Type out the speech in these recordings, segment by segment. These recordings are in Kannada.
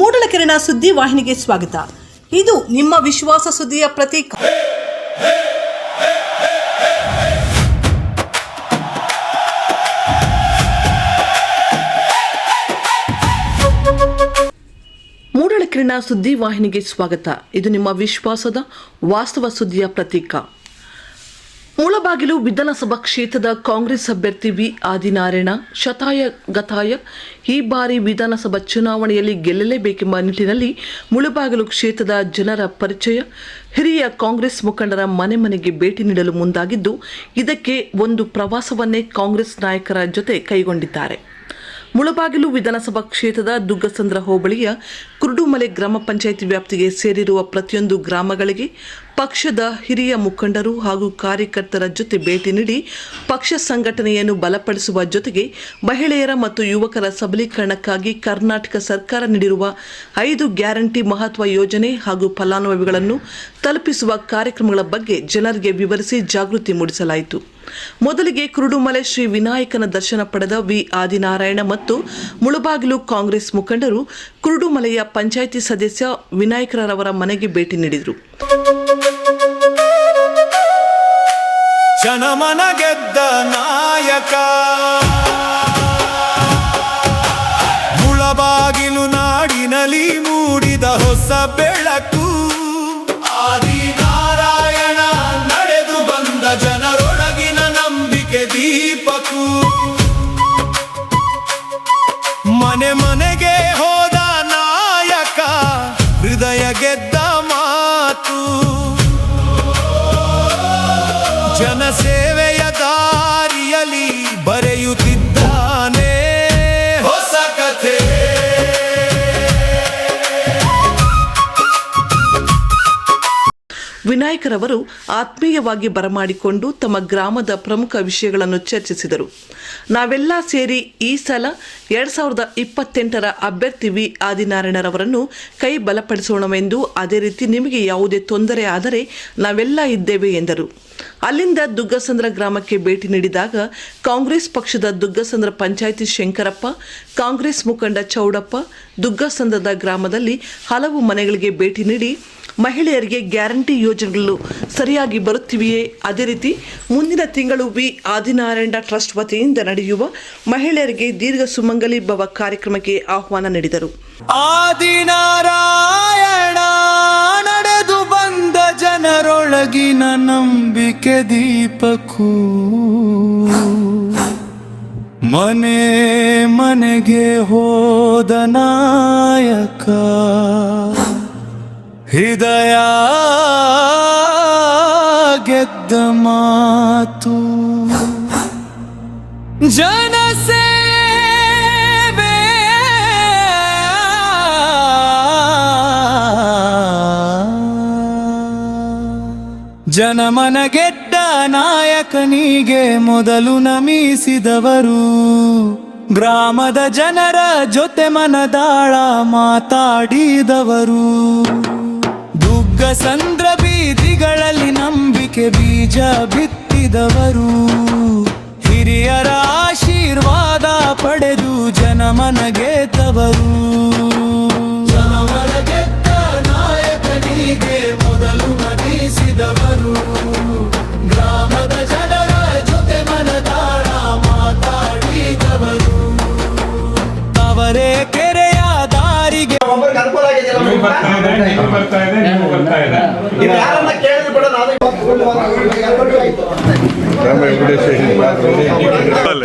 ಮೂಡಲಕೆರೆನ ಸುದ್ದಿ ವಾಹಿನಿಗೆ ಸ್ವಾಗತ. ಇದು ನಿಮ್ಮ ವಿಶ್ವಾಸ ಸುದ್ದಿಯ ಪ್ರತೀಕ. ಮೂಡಲಕೆರೆನ ಸುದ್ದಿ ವಾಹಿನಿಗೆ ಸ್ವಾಗತ. ಇದು ನಿಮ್ಮ ವಿಶ್ವಾಸದ ವಾಸ್ತವ ಸುದ್ದಿಯ ಪ್ರತೀಕ. ಮುಳಬಾಗಿಲು ವಿಧಾನಸಭಾ ಕ್ಷೇತ್ರದ ಕಾಂಗ್ರೆಸ್ ಅಭ್ಯರ್ಥಿ ವಿ ಆದಿನಾರಾಯಣ ಶತಾಯ ಗತಾಯ ಈ ಬಾರಿ ವಿಧಾನಸಭಾ ಚುನಾವಣೆಯಲ್ಲಿ ಗೆಲ್ಲಲೇಬೇಕೆಂಬ ನಿಟ್ಟಿನಲ್ಲಿ ಮುಳಬಾಗಿಲು ಕ್ಷೇತ್ರದ ಜನರ ಪರಿಚಯ, ಹಿರಿಯ ಕಾಂಗ್ರೆಸ್ ಮುಖಂಡರ ಮನೆ ಮನೆಗೆ ಭೇಟಿ ನೀಡಲು ಮುಂದಾಗಿದ್ದು, ಇದಕ್ಕೆ ಒಂದು ಪ್ರವಾಸವನ್ನೇ ಕಾಂಗ್ರೆಸ್ ನಾಯಕರ ಜೊತೆ ಕೈಗೊಂಡಿದ್ದಾರೆ. ಮುಳಬಾಗಿಲು ವಿಧಾನಸಭಾ ಕ್ಷೇತ್ರದ ದುಗ್ಗಸಂದ್ರ ಹೋಬಳಿಯ ಕುರುಡುಮಲೆ ಗ್ರಾಮ ಪಂಚಾಯಿತಿ ವ್ಯಾಪ್ತಿಗೆ ಸೇರಿರುವ ಪ್ರತಿಯೊಂದು ಗ್ರಾಮಗಳಿಗೆ ಪಕ್ಷದ ಹಿರಿಯ ಮುಖಂಡರು ಹಾಗೂ ಕಾರ್ಯಕರ್ತರ ಜೊತೆ ಭೇಟಿ ನೀಡಿ ಪಕ್ಷ ಸಂಘಟನೆಯನ್ನು ಬಲಪಡಿಸುವ ಜೊತೆಗೆ ಮಹಿಳೆಯರ ಮತ್ತು ಯುವಕರ ಸಬಲೀಕರಣಕ್ಕಾಗಿ ಕರ್ನಾಟಕ ಸರ್ಕಾರ ನೀಡಿರುವ 5 ಗ್ಯಾರಂಟಿ ಮಹತ್ವ ಯೋಜನೆ ಹಾಗೂ ಫಲಾನುಭವಿಗಳನ್ನು ತಲುಪಿಸುವ ಕಾರ್ಯಕ್ರಮಗಳ ಬಗ್ಗೆ ಜನರಿಗೆ ವಿವರಿಸಿ ಜಾಗೃತಿ ಮೂಡಿಸಲಾಯಿತು. ಮೊದಲಿಗೆ ಕುರುಡುಮಲೆ ಶ್ರೀ ವಿನಾಯಕನ ದರ್ಶನ ಪಡೆದ ವಿ ಆದಿನಾರಾಯಣ ಮತ್ತು ಮುಳಬಾಗಿಲು ಕಾಂಗ್ರೆಸ್ ಮುಖಂಡರು ಕುರುಡುಮಲೆಯ ಪಂಚಾಯಿತಿ ಸದಸ್ಯ ವಿನಾಯಕರವರ ಮನೆಗೆ ಭೇಟಿ ನೀಡಿದರು. ಜನಮನ ಗೆದ್ದ ನಾಯಕ ಮುಳಬಾಗಿಲು ನಾಡಿನಲ್ಲಿ ಮೂಡಿದ ಹೊಸ ಬೆಳಕು ಆದಿನಾರಾಯಣ ನಡೆದು ಬಂದ ಜನರೊಳಗಿನ ನಂಬಿಕೆ ದೀಪಕು. ಮನೆ ಮನೆಗೆ ಹೋದ ನಾಯಕ ಹೃದಯ ಗೆದ್ದ ಮಾತು, ಜನಸೇವೆಯ ದಾರಿಯಲ್ಲಿ ಬರೆಯುತ್ತಿದ್ದಾನೆ ಹೊಸ ಕಥೆ. ವಿನಾಯಕರವರು ಆತ್ಮೀಯವಾಗಿ ಬರಮಾಡಿಕೊಂಡು ತಮ್ಮ ಗ್ರಾಮದ ಪ್ರಮುಖ ವಿಷಯಗಳನ್ನು ಚರ್ಚಿಸಿದರು. ನಾವೆಲ್ಲ ಸೇರಿ ಈ ಸಲ 2028ರ ಅಭ್ಯರ್ಥಿ ವಿ ಆದಿನಾರಾಯಣರವರನ್ನು ಕೈ ಬಲಪಡಿಸೋಣವೆಂದು, ಅದೇ ರೀತಿ ನಿಮಗೆ ಯಾವುದೇ ತೊಂದರೆ ಆದರೆ ನಾವೆಲ್ಲ ಇದ್ದೇವೆ ಎಂದರು. ಅಲ್ಲಿಂದ ದುಗ್ಗಸಂದ್ರ ಗ್ರಾಮಕ್ಕೆ ಭೇಟಿ ನೀಡಿದಾಗ ಕಾಂಗ್ರೆಸ್ ಪಕ್ಷದ ದುಗ್ಗಸಂದ್ರ ಪಂಚಾಯಿತಿ ಶಂಕರಪ್ಪ, ಕಾಂಗ್ರೆಸ್ ಮುಖಂಡ ಚೌಡಪ್ಪ ದುಗ್ಗಸಂದ್ರದ ಗ್ರಾಮದಲ್ಲಿ ಹಲವು ಮನೆಗಳಿಗೆ ಭೇಟಿ ನೀಡಿ ಮಹಿಳೆಯರಿಗೆ ಗ್ಯಾರಂಟಿ ಯೋಜನೆಗಳು ಸರಿಯಾಗಿ ಬರುತ್ತಿವೆಯೇ, ಅದೇ ರೀತಿ ಮುಂದಿನ ತಿಂಗಳು ವಿ ಆದಿನಾರಾಯಣ ಟ್ರಸ್ಟ್ ವತಿಯಿಂದ ನಡೆಯುವ ಮಹಿಳೆಯರಿಗೆ ದೀರ್ಘ ಸುಮಂಗಲಿ ಭವ ಕಾರ್ಯಕ್ರಮಕ್ಕೆ ಆಹ್ವಾನ ನೀಡಿದರು. ಆದಿನಾರಾಯಣ ನಡೆದು ಬಂದ ಜನರೊಳಗಿನ ನಂಬಿಕೆ ದೀಪಕ್ಕೂ, ಮನೆ ಮನೆಗೆ ಹೋದ ನಾಯಕ ಹೃದಯ ಗೆದ್ದ ಮಾತು, ಜನಸೇವೆ ಜನಮನ ಗೆದ್ದ ನಾಯಕನಿಗೆ ಮೊದಲು ನಮಿಸಿದವರು, ಗ್ರಾಮದ ಜನರ ಜೊತೆ ಮನದಾಳ ಮಾತಾಡಿದವರು, ದುಗ್ಗಸಂದ್ರ ಬೀದಿಗಳಲ್ಲಿ ನಂಬಿಕೆ ಬೀಜ ಬಿತ್ತಿದವರು, ಹಿರಿಯರ ಆಶೀರ್ವಾದ ಪಡೆದು ಜನಮನ ಗೆದ್ದವರು. ಜನಮನ ಗೆದ್ದ ನಾಯಕನಿಗೆ ಮೊದಲು ನಮಿಸಿದವರು, ಗ್ರಾಮದ ಜನರ ಜೊತೆ ಮನದಾಳ ಮಾತಾಡಿದವರು, ಅವರೇ ಕೆರೆಯ ದಾರಿಗೆ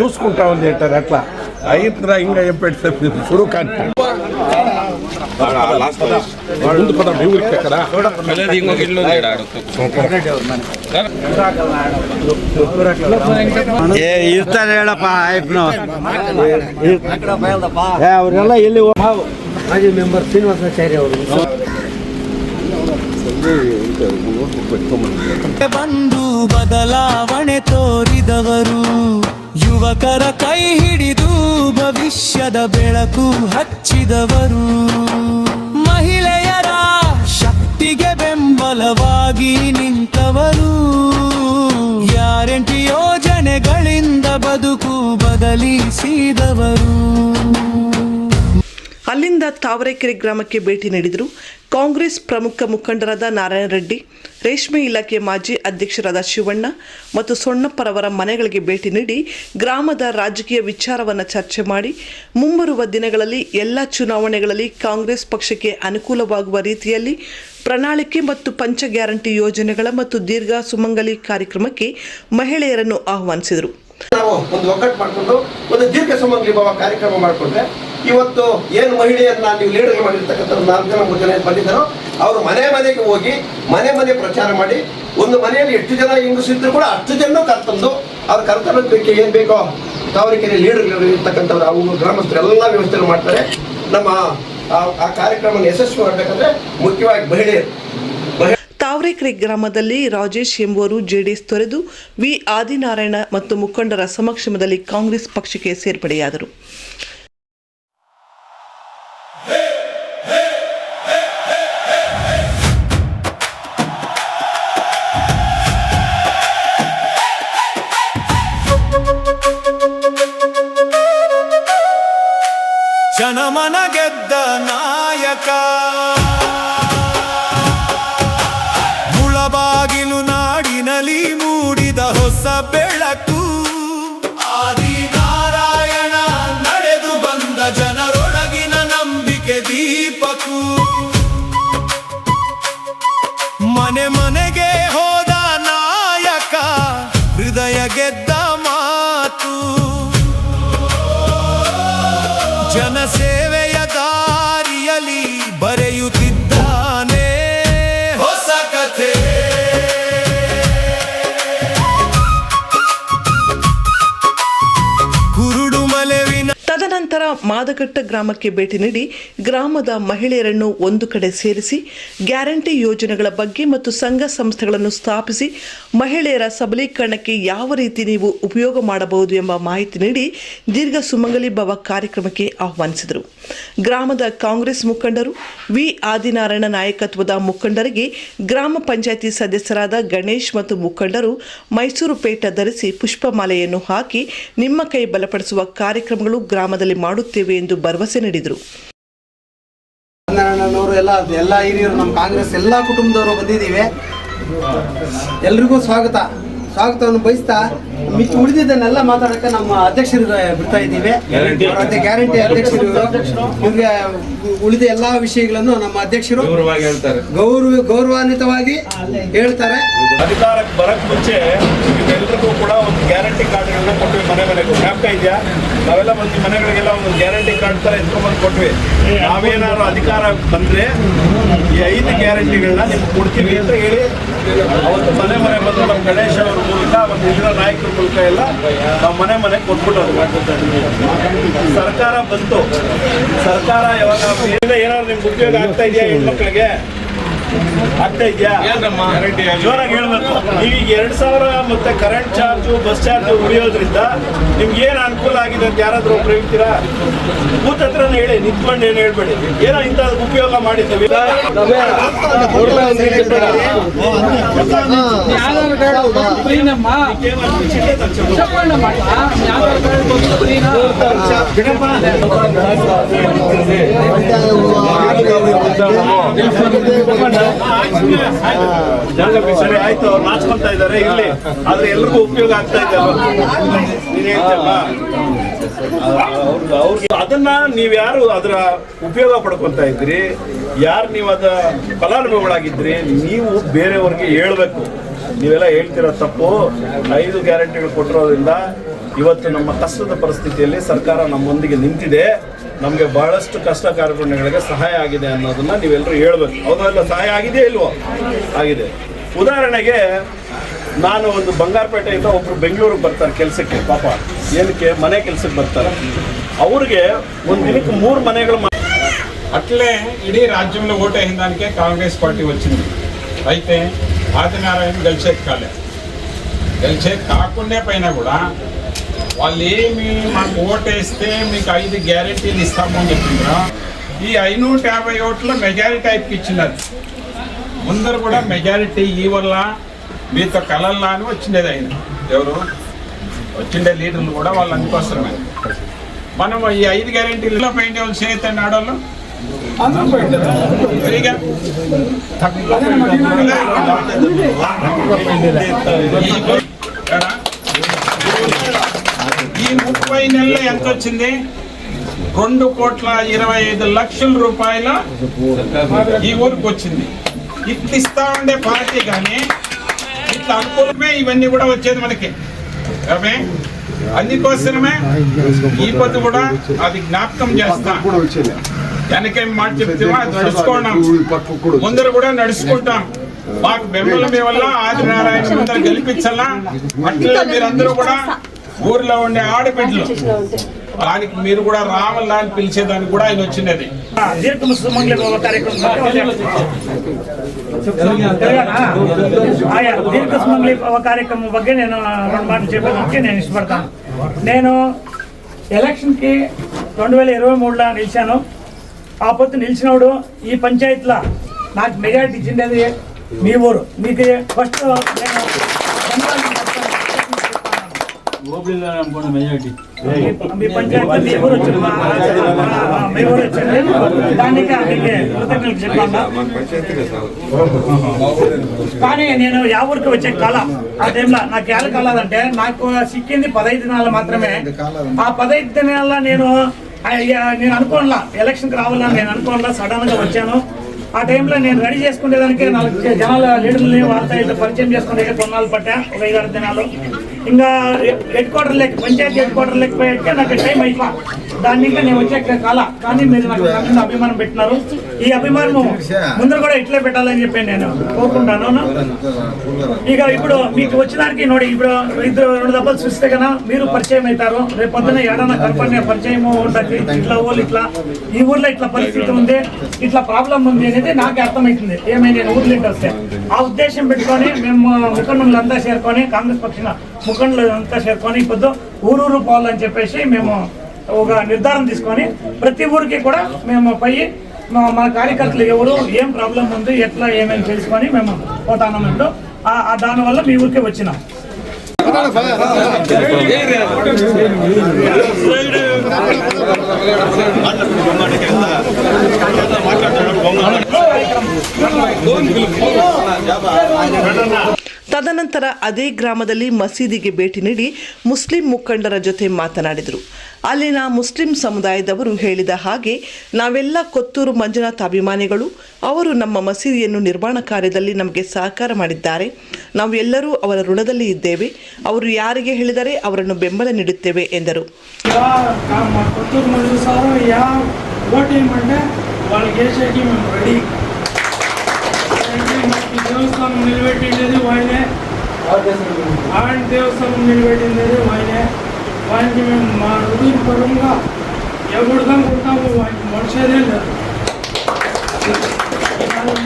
చూసుకుంటా ఉంది అంటారు. అట్లా అయినా ఇంకా ఏం పెడితే సురు కానీ ముందు పద ఊరికి ఎక్కడ ಇರ್ತಾರೆ ಹೇಳಪ್ಪ ಆಯ್ತು ಅವರೆಲ್ಲ ಎಲ್ಲಿ ಮಾಜಿ ಮೆಂಬರ್ ಶ್ರೀನಿವಾಸಾಚಾರ್ಯ ಅವರು ಬಂದು ಬದಲಾವಣೆ ತೋರಿದವರು, ಯುವಕರ ಕೈ ಹಿಡಿದು ಭವಿಷ್ಯದ ಬೆಳಕು ಹಚ್ಚಿದವರು, ಮಹಿಳೆಯರ ಶಕ್ತಿಗೆ ಬೆಂಬಲವಾಗಿ ನಿಂತವರು, ಗ್ಯಾರಂಟಿ ಯೋಜನೆಗಳಿಂದ ಬದುಕು ಬದಲಿಸಿದವರು. ಅಲ್ಲಿ ಅಲ್ಲಿಂದ ತಾವರೆಕೆರೆ ಗ್ರಾಮಕ್ಕೆ ಭೇಟಿ ನೀಡಿದರು. ಕಾಂಗ್ರೆಸ್ ಪ್ರಮುಖ ಮುಖಂಡರಾದ ನಾರಾಯಣ ರೆಡ್ಡಿ, ರೇಷ್ಮೆ ಇಲಾಖೆ ಮಾಜಿ ಅಧ್ಯಕ್ಷರಾದ ಶಿವಣ್ಣ ಮತ್ತು ಸೊಣ್ಣಪ್ಪರವರ ಮನೆಗಳಿಗೆ ಭೇಟಿ ನೀಡಿ ಗ್ರಾಮದ ರಾಜಕೀಯ ವಿಚಾರವನ್ನು ಚರ್ಚೆ ಮಾಡಿ ಮುಂಬರುವ ದಿನಗಳಲ್ಲಿ ಎಲ್ಲ ಚುನಾವಣೆಗಳಲ್ಲಿ ಕಾಂಗ್ರೆಸ್ ಪಕ್ಷಕ್ಕೆ ಅನುಕೂಲವಾಗುವ ರೀತಿಯಲ್ಲಿ ಪ್ರಣಾಳಿಕೆ ಮತ್ತು ಪಂಚ ಗ್ಯಾರಂಟಿ ಯೋಜನೆಗಳ ಮತ್ತು ದೀರ್ಘ ಸುಮಂಗಲಿ ಕಾರ್ಯಕ್ರಮಕ್ಕೆ ಮಹಿಳೆಯರನ್ನು ಆಹ್ವಾನಿಸಿದರು. ನಾವು ಒಂದು ಒಗ್ಗಟ್ಟು ಮಾಡಿಕೊಂಡು ಒಂದು ದೀರ್ಘ ಸುಮಂಗಲಿ ಭಾವ ಕಾರ್ಯಕ್ರಮ ಮಾಡಿಕೊಂಡ್ರೆ ಇವತ್ತು ಏನು ಮಹಿಳೆಯನ್ನ ನೀವು ಲೀಡರ್ ಮಾಡಿರ್ತಕ್ಕಂಥ 4 ಜನ 3 ಜನ ಬಂದಿದ್ದಾರೋ ಅವರು ಮನೆಗೆ ಹೋಗಿ ಮನೆ ಪ್ರಚಾರ ಮಾಡಿ ಒಂದು ಮನೆಯಲ್ಲಿ ಎಷ್ಟು ಜನ ಹೆಂಗಸಿದ್ರು ಕೂಡ ಅಷ್ಟು ಜನ ಕರ್ತಂದು ಅವ್ರ ಕರ್ತವ್ಯಕ್ಕೆ ಏನು ಬೇಕೋ ತಾವರೆಕೆರೆ ಲೀಡರ್ ಇರ್ತಕ್ಕಂಥವ್ರು ಅವರು ಗ್ರಾಮಸ್ಥರು ಎಲ್ಲ ವ್ಯವಸ್ಥೆ ಮಾಡ್ತಾರೆ. ನಮ್ಮ ಆ ಕಾರ್ಯಕ್ರಮವನ್ನು ಯಶಸ್ವಿ ಮಾಡಬೇಕಂದ್ರೆ ಮುಖ್ಯವಾಗಿ ಮಹಿಳೆಯರು. ತಾವರೆಕೆರೆ ಗ್ರಾಮದಲ್ಲಿ ರಾಜೇಶ್ ಎಂಬುವರು ಜೆಡಿಎಸ್ ತೊರೆದು ವಿ ಆದಿನಾರಾಯಣ ಮತ್ತು ಮುಖಂಡರ ಸಮಕ್ಷಮದಲ್ಲಿ ಕಾಂಗ್ರೆಸ್ ಪಕ್ಷಕ್ಕೆ ಸೇರ್ಪಡೆಯಾದರು. ಜನಮನ ಗೆದ್ದ ನಾಯಕ ಮುಳಬಾಗಿಲು ನಾಡಿನಲ್ಲಿ ಮೂಡಿದ ಹೊಸ ಬೆಳಕು ಆದಿನಾರಾಯಣ ನಡೆದು ಬಂದ ಜನರೊಳಗಿನ ನಂಬಿಕೆ ದೀಪಕು ಮನೆಗೆ ಹೋದ ನಾಯಕ ಹೃದಯ ಗೆದ್ದ ಮಾತು ಜನಸೇವೆಯ ದಾರಿಯಲ್ಲಿ ಬರೆಯುತ್ತಿದ್ದಾನೆ ಹೊಸ ಕಥೆ. ಕುರುಡು ಮಲೆವಿನ ತದನಂತರ ಮಾದಗಟ್ಟ ಗ್ರಾಮಕ್ಕೆ ಭೇಟಿ ನೀಡಿ ಗ್ರಾಮದ ಮಹಿಳೆಯರನ್ನು ಒಂದು ಕಡೆ ಸೇರಿಸಿ ಗ್ಯಾರಂಟಿ ಯೋಜನೆಗಳ ಬಗ್ಗೆ ಮತ್ತು ಸಂಘ ಸಂಸ್ಥೆಗಳನ್ನು ಸ್ಥಾಪಿಸಿ ಮಹಿಳೆಯರ ಸಬಲೀಕರಣಕ್ಕೆ ಯಾವ ರೀತಿ ನೀವು ಉಪಯೋಗ ಮಾಡಬಹುದು ಎಂಬ ಮಾಹಿತಿ ನೀಡಿ ದೀರ್ಘ ಸುಮಂಗಲಿ ಭವ ಕಾರ್ಯಕ್ರಮಕ್ಕೆ ಆಹ್ವಾನಿಸಿದರು. ಗ್ರಾಮದ ಕಾಂಗ್ರೆಸ್ ಮುಖಂಡರು ವಿ ಆದಿನಾರಾಯಣ ನಾಯಕತ್ವದ ಮುಖಂಡರಿಗೆ ಗ್ರಾಮ ಪಂಚಾಯಿತಿ ಸದಸ್ಯರಾದ ಗಣೇಶ್ ಮತ್ತು ಮುಖಂಡರು ಮೈಸೂರು ಪೇಟ ಧರಿಸಿ ಪುಷ್ಪಮಾಲೆಯನ್ನು ಹಾಕಿ ನಿಮ್ಮ ಕೈ ಬಲಪಡಿಸುವ ಕಾರ್ಯಕ್ರಮಗಳು ಗ್ರಾಮದಲ್ಲಿ ಮಾಡುತ್ತೇವೆ ಎಂದು ಭರವಸೆ ನೀಡಿದರು. ನಾರಾಯಣನವರು ಎಲ್ಲ ಹಿರಿಯರು ನಮ್ಮ ಕಾಂಗ್ರೆಸ್ ಎಲ್ಲ ಕುಟುಂಬದವರು ಬಂದಿದ್ದೀವಿ. ಎಲ್ರಿಗೂ ಸ್ವಾಗತವನ್ನು ಬಯಸ್ತಾ ಉಳಿದಿದ್ದನ್ನೆಲ್ಲ ಮಾತಾಡಕ್ಕೆ ನಮ್ಮ ಅಧ್ಯಕ್ಷರು ಬಿಡ್ತಾ ಇದ್ದೀವಿ. ಗ್ಯಾರಂಟಿ ಅಧ್ಯಕ್ಷರು ಇವ್ರಿಗೆ ಉಳಿದ ಎಲ್ಲಾ ವಿಷಯಗಳನ್ನು ನಮ್ಮ ಅಧ್ಯಕ್ಷರು ಗೌರವಾನ್ವಿತವಾಗಿ ಹೇಳ್ತಾರೆ. ಅಧಿಕಾರಕ್ಕೆ ಬರಕ್ ಮುಂಚೆ ಎಲ್ರಿಗೂ ಕೂಡ ಒಂದು ಗ್ಯಾರಂಟಿ ಕಾರ್ಡ್ಗಳನ್ನ ಕೊಟ್ವಿ. ಮನೆಗೂ ಜ್ಞಾಪಕ ಇದೆಯಾ? ನಾವೆಲ್ಲ ಬಂದು ಮನೆಗಳಿಗೆಲ್ಲ ಒಂದು ಗ್ಯಾರಂಟಿ ಕಾರ್ಡ್ ತರ ಎತ್ಕೊಂಡ್ಬಂದು ಕೊಟ್ವಿ. ನಾವೇನಾದ್ರು ಅಧಿಕಾರ ಬಂದ್ರೆ ಈ 5 ಗ್ಯಾರಂಟಿಗಳನ್ನ ನಿಮ್ಗೆ ಕೊಡ್ತೀವಿ ಅಂತ ಹೇಳಿ ಅವತ್ತು ಮನೆ ಬಂದು ನಮ್ಮ ಗಣೇಶ್ ಅವ್ರ ಮೂಲಕ ಒಂದು ಇತರ ನಾಯಕರ ಮೂಲಕ ಎಲ್ಲ ನಾವು ಮನೆ ಕೊಟ್ಬಿಟ್ಟೋದು. ಸರ್ಕಾರ ಬಂತು. ಸರ್ಕಾರ ಯಾವಾಗ ಏನಾದ್ರು ನಿಮ್ಗೆ ಉಪಯೋಗ ಆಗ್ತಾ ಇದೆಯಾ? ಹೆಣ್ಮಕ್ಳಿಗೆ ಆಗ್ತಾ ಇದೆಯಾ? ಜೋರಾಗಿ ಹೇಳ್ಬೇಕು. ನೀವೀಗ 2000 ಮತ್ತೆ ಕರೆಂಟ್ ಚಾರ್ಜು ಬಸ್ ಚಾರ್ಜು ಉಳಿಯೋದ್ರಿಂದ ನಿಮ್ಗೆ ಏನು ಅನುಕೂಲ ಆಗಿದೆ ಅಂತ ಯಾರಾದ್ರೂ ಒಬ್ರು ಹೇಳ್ತೀರಾ? ಬೂತ್ ಹತ್ರನೇ ಹೇಳಿ, ನಿಂತ್ಕೊಂಡು ಏನು ಹೇಳ್ಬೇಡಿ. ಏನೋ ಇಂಥದ್ದು ಉಪಯೋಗ ಮಾಡಿದ್ದೀವಿ. ಸರಿ ಆಯ್ತು, ಅವ್ರು ನಾಚ್ಕೊಂತ ಇದ್ದಾರೆ ಇಲ್ಲಿ, ಆದ್ರೆ ಎಲ್ರಿಗೂ ಉಪಯೋಗ ಆಗ್ತಾ ಇದ್ದಲ್ಲ. ಅವ್ರಿಗೆ ಅದನ್ನ ನೀವ್ಯಾರು ಅದರ ಉಪಯೋಗ ಪಡ್ಕೊತಾ ಇದ್ರಿ, ಯಾರು ನೀವು ಅದ ಫಲಾನುಭವಿಗಳಾಗಿದ್ರಿ, ನೀವು ಬೇರೆಯವ್ರಿಗೆ ಹೇಳ್ಬೇಕು. ನೀವೆಲ್ಲ ಹೇಳ್ತಿರೋ ತಪ್ಪು. 5 ಗ್ಯಾರಂಟಿಗಳು ಕೊಟ್ಟಿರೋದ್ರಿಂದ ಇವತ್ತು ನಮ್ಮ ಕಷ್ಟದ ಪರಿಸ್ಥಿತಿಯಲ್ಲಿ ಸರ್ಕಾರ ನಮ್ಮೊಂದಿಗೆ ನಿಂತಿದೆ. ನಮಗೆ ಬಹಳಷ್ಟು ಕಷ್ಟ ಕಾರ್ಪಣ್ಯಗಳಿಗೆ ಸಹಾಯ ಆಗಿದೆ ಅನ್ನೋದನ್ನ ನೀವೆಲ್ಲರೂ ಹೇಳ್ಬೇಕು. ಹೌದಲ್ಲ? ಸಹಾಯ ಆಗಿದೆಯಾ ಇಲ್ವೋ? ಆಗಿದೆ. ಉದಾಹರಣೆಗೆ ನಾನು ಒಂದು ಬಂಗಾರಪೇಟೆಯಿಂದ ಒಬ್ರು ಬೆಂಗಳೂರಿಗೆ ಬರ್ತಾರೆ ಕೆಲಸಕ್ಕೆ. ಪಾಪ ಏನಕ್ಕೆ? ಮನೆ ಕೆಲಸಕ್ಕೆ ಬರ್ತಾರೆ. ಅವ್ರಿಗೆ ಒಂದು ದಿನಕ್ಕೆ 3 మనేಗಳು అట్లే ఇడీ రాజ్యంలో ఓటు అయిన దానికే కాంగ్రెస్ పార్టీ వచ్చింది. అయితే ఆదినారాయణ గెలిచే కాకుండా పైన కూడా వాళ్ళు ఏమి మాకు ఓటేస్తే మీకు 5 గ్యారెంటీలు ఇస్తామని చెప్పిండ్రా. ఈ 550 ఓట్ల మెజారిటీ అయిపోయి ఇచ్చినారు. ముందర కూడా మెజారిటీ ఈ వల్ల మీతో కలల్లా అని వచ్చిండేది. ఆయన ఎవరు వచ్చిండే లీడర్లు కూడా వాళ్ళు అందుకోసమే. మనం ఈ 5 గ్యారెంటీలలో పైన వాళ్ళు చేతండి ఆడవాళ్ళు ಈಗ ఈ 30 నెలలు ఎంత వచ్చింది? 2,25,00,000 రూపాయల ఈ ఊరికి వచ్చింది. ఇట్లా ఇస్తా ఉండే పార్టీ కానీ ఇట్లా అనుకూలమే ఇవన్నీ కూడా వచ్చేది మనకి. అందుకోసమే ఈ పొద్దు కూడా అది జ్ఞాపకం చేస్తా. వెనకేం మాట చెప్తామా నడుచుకున్నాం, ముందర కూడా నడుచుకుంటాం. మాకు బెంబలం వల్ల ఆదినారాయణ ముందర గెలిపించాలా. అట్లా మీరందరూ కూడా ఊర్లో ఉండే ఆడబిడ్డలు దానికి మీరు కూడా రావాలా అని పిలిచేదానికి కూడా ఆయన వచ్చినది. దీర్ఘ సుమంగళి కార్ಯಕ್ರಮ ಬಗ್ಗೆ నేను 2 మాటలు చెప్పడానికి నేను ఇష్టపడతాను. నేను ఎలక్షన్కి 2023లో నిలిచాను. ఆ పొద్దు నిలిచినప్పుడు ఈ పంచాయతీలో నాకు మెజారిటీ ఇచ్చింది మీ ఊరు. మీకు ఫస్ట్ నేను మీ పంచాయతీ మీ ఊరు వచ్చింది, దానికి కృతజ్ఞతలు చెప్పాను. కానీ నేను యా ఊరికి వచ్చే కాల ఆ టైంలో నాకు ఎలా కాలంటే నాకు సిక్కింది 15 దినాలు మాత్రమే. ఆ 15 దినాల్లో నేను అనుకోనులా ఎలక్షన్కి రావాలని నేను అనుకోనులా, సడన్ గా వచ్చాను. ఆ టైంలో నేను రెడీ చేసుకునేదానికి 4 జనాల లీడర్ని వాళ్ళతో ఇట్లా పరిచయం చేసుకునే కొన్నాళ్ళు పట్టా, ఒక 5-6 దినాలు. ఇంకా హెడ్ క్వార్టర్ లెక్క పంచాయతీ హెడ్ క్వార్టర్ లెక్క నాకు టైం అయిపో దాన్ని ఇంకా నేను వచ్చే కాల. కానీ మీరు నాకు నా అభిమానం పెట్టినారు. ఈ అభిమానం ముందర కూడా ఇట్లే పెట్టాలని చెప్పి నేను కోరుకుంటాను. ఇక ఇప్పుడు మీకు వచ్చినానికి నోడి ఇప్పుడు 2 దెబ్బలు చూస్తే కన్నా మీరు పరిచయం అవుతారు. రేపు పొద్దున ఏడన్నా కనపడిన పరిచయం ఉంటుంది. ఇట్లా ఊళ్ళు ఇట్లా ఈ ఊర్లో ఇట్లా పరిస్థితి ఉంది, ఇట్లా ప్రాబ్లం ఉంది అనేది నాకు అర్థమవుతుంది. ఏమైనా నేను ఊర్లో వస్తే ఆ ఉద్దేశం పెట్టుకొని మేము ముఖండులు అంతా చేరుకొని కాంగ్రెస్ పక్షాన ముఖండులు అంతా చేరుకొని ఇప్పుడు ఊరూరు పోవాలని చెప్పేసి మేము ఒక నిర్ధారణ తీసుకొని ప్రతి ఊరికి కూడా మేము పోయి మన కార్యకర్తలు ఎవరు ఏం ప్రాబ్లం ఉంది ఎట్లా ఏమేమి తెలుసుకొని మేము పోతానన్నట్టు దానివల్ల మీ ఊరికే వచ్చినాం. ತದನಂತರ ಅದೇ ಗ್ರಾಮದಲ್ಲಿ ಮಸೀದಿಗೆ ಭೇಟಿ ನೀಡಿ ಮುಸ್ಲಿಂ ಮುಖಂಡರ ಜೊತೆ ಮಾತನಾಡಿದರು. ಅಲ್ಲಿನ ಮುಸ್ಲಿಂ ಸಮುದಾಯದವರು ಹೇಳಿದ ಹಾಗೆ ನಾವೆಲ್ಲ ಕೊತ್ತೂರು ಮಂಜುನಾಥ ಅಭಿಮಾನಿಗಳು. ಅವರು ನಮ್ಮ ಮಸೀದಿಯನ್ನು ನಿರ್ಮಾಣ ಕಾರ್ಯದಲ್ಲಿ ನಮಗೆ ಸಹಕಾರ ಮಾಡಿದ್ದಾರೆ. ನಾವು ಎಲ್ಲರೂ ಅವರ ಋಣದಲ್ಲಿ ಇದ್ದೇವೆ. ಅವರು ಯಾರಿಗೆ ಹೇಳಿದರೆ ಅವರನ್ನು ಬೆಂಬಲ ನೀಡುತ್ತೇವೆ ಎಂದರು. కొత్తూరు మంజు సార్ ఓటు ఏమంటే వాళ్ళకి వేసేకి మేము రెడీ. దేవస్థానం నిలబెట్టిండేది ఆయనే, ఆయన దేవస్థానం నిలబెట్టిండేది ఆయనే. ఆయనకి మేము మా హృదయపూర్వకంగా ఎవరిదాం కొడతాము, ఆయనకి మనిషేదే లేదు.